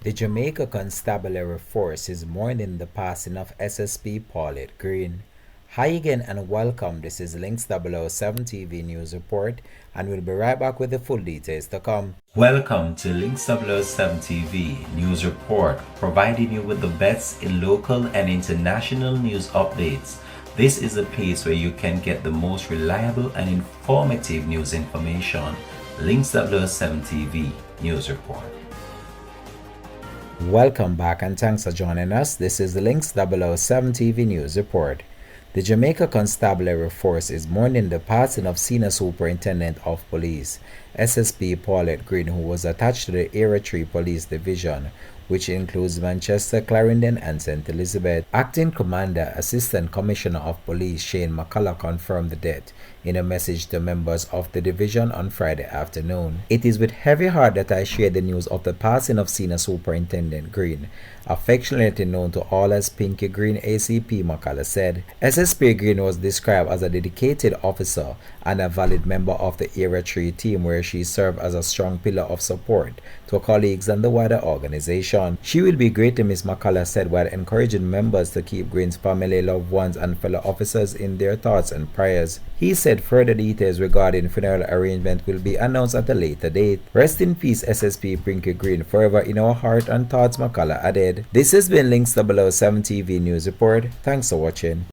The Jamaica Constabulary Force is mourning the passing of SSP Paulette Green. Hi again and welcome. This is Links 007 TV News Report, and we'll be right back with the full details to come. Welcome to Links 007 TV News Report, providing you with the best in local and international news updates. This is a place where you can get the most reliable and informative news information. Links 007 TV News Report. Welcome back and thanks for joining us. This is the Links 007 TV News Report. The Jamaica Constabulary Force is mourning the passing of Senior Superintendent of Police, SSP Paulette Green, who was attached to the Area 3 Police Division, which includes Manchester, Clarendon, and St. Elizabeth. Acting Commander, Assistant Commissioner of Police Shane McCullough confirmed the death in a message to members of the division on Friday afternoon. "It is with heavy heart that I share the news of the passing of Senior Superintendent Green, affectionately known to all as Pinky Green," ACP McCullough said. SSP Green was described as a dedicated officer and a valid member of the Area 3 team, where she served as a strong pillar of support to colleagues and the wider organization. "She will be greatly missed," McCullough said, while encouraging members to keep Green's family, loved ones, and fellow officers in their thoughts and prayers. He said further details regarding funeral arrangement will be announced at a later date. "Rest in peace, SSP Pinky Green, forever in our heart and thoughts," McCullough added. This has been Links 007 TV News Report. Thanks for watching.